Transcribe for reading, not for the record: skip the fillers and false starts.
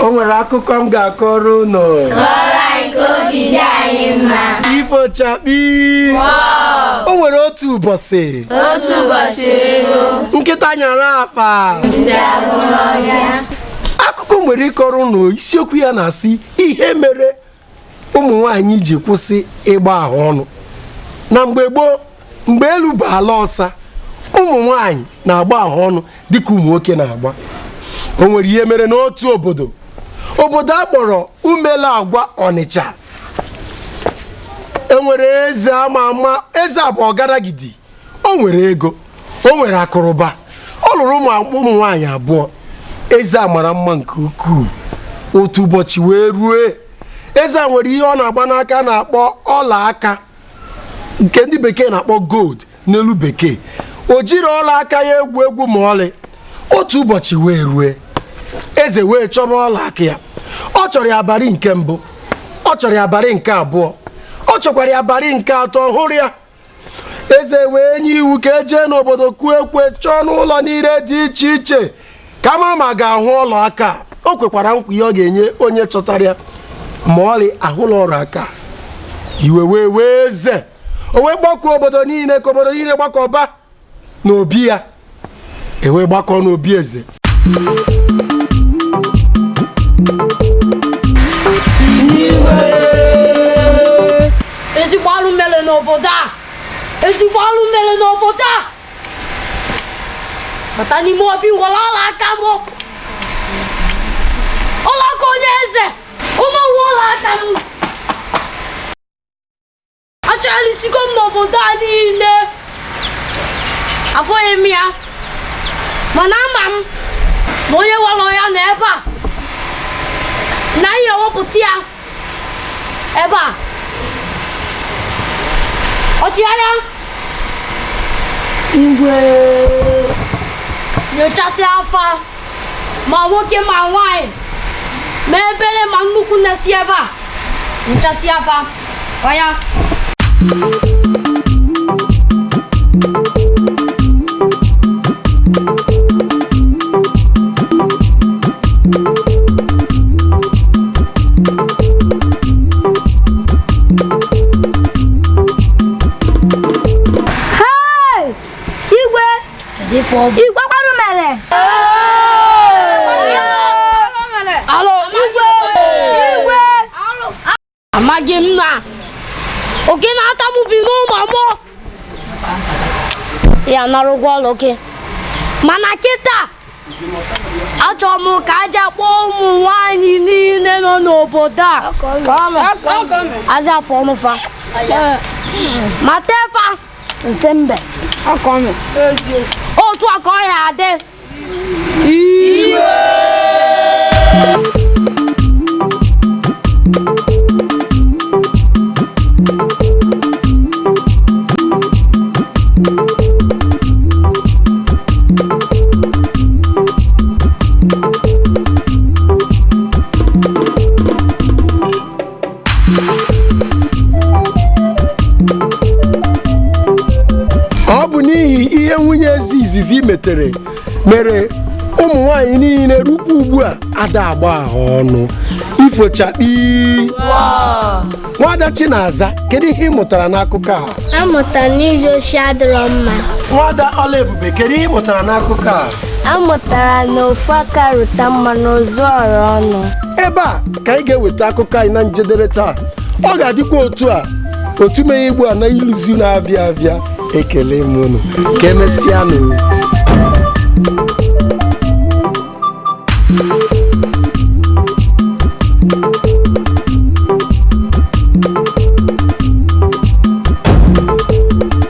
O nwere akụkọ m ga-akọrọ unu. Ifo Chakpi. O nwere otu ụbọchị. Nkịta nyara akpa. Akụkọ nwere ịkọrọ unu isiokwu ya na-asị ihe mere ụmụ nwanyị ji kwụsị ịgba ahụ ọnụ. Na mgbe gboo, mgbe elu bụ ala ọsa, ụmụ nwanyị na-agba ahụ ọnụ dịka ụmụ nwoke na-agba. O nwere ihe mere n'otu obodo a kpọrọ Umelagwa Ọnịcha. E nwere eze ama ama, eze a bụ ọgaragidi. O nwere ego, o nwere akụrụba. Ọ lụrụ ụmụ nwanyị abụọ. Eze a mara mma nke ukwuu. Otu ụbọchị wee rue, eze a nwere ihe ọ na-agba n'aka na-akpọ ọla aka, nke ndị bekee na-akpọ gold n'elu bekee. O jiri ọla aka ya egwu ma ọlị. Otu ụbọchị wee rue, eze wee chọrọ ọla aka ya. Ọ chọrọ ya abalị nke mbụ, ọ chọrọ ya abalị nke abụọ, ọ chọkwara ya abalị nke atọ, hụrụ ya. Eze wee nye iwu ka ejee n'obodo kwuo ekwe chọọ n'ụlọ niile dị iche iche ka ma ga-ahụ ọla aka. O kwekwara nkwa ihe ọ ga-enye onye chọtara ya ma ọlị ahụla ọrụ aka. Iwe wee eze, o wee gbakọọ obodo niile ka obodo niile gbakọba n'obi ya. Wee gbakọọ n'obi eze. Ezigbo ọrụ mere n'obodo a. Bata n'ime obi nwere ọla aka m. Ọla aka onye eze. Ụmụ ọla aka m. Achọgharịsigo m n'obodo a niile. Afọghị m ya. Mana ama m na onye nwere ya na ebe a. Na ihe ewepụta ya ebe a. Ọchịagha Igwe nyochasị afa ma nwoke ma nwanyị ma ebere ma nnukwu na-esi ebe a. Nyochasị afa ọya. Igwe kwarụ mere. Alo, Igwe. Amaghị m na oke na-ata m bi n'ụmụ amụ. Ya narụgwa ọlụ oke. Mana kịta achọrọ m ka aja kpọọ ụmụ nwanyị niile nọ n'obodo a. Aja afọ ọnụfa. Matefa Nsembe. Otu aka ọ ya adị. Iwe. Ọ bụ n'ihi ihe nwunye ezi izizi mere ụmụ nwanyị niile rukwa ugbu a ada agba ahụ ọnụ. Ifo Chakpi. Nwada Chinaza, kedu ihe ị mụtara n'akụkọ a? Amụtara n'izu oshi adịrọ mma. Nwada Ọla Ebube, kedu ihe ị mụtara n'akụkọ a? Amụtara na ofu aka rụta mma n'ozu ọrụ ọnụ. Ebe a ka anyị ga-eweta akụkọ anyị na njedebe taa. Ọ ga-adịkwa otu a, otu meghe igbu a na iluzi na-abịa abịa. Ekele m unu ka emesịanụ.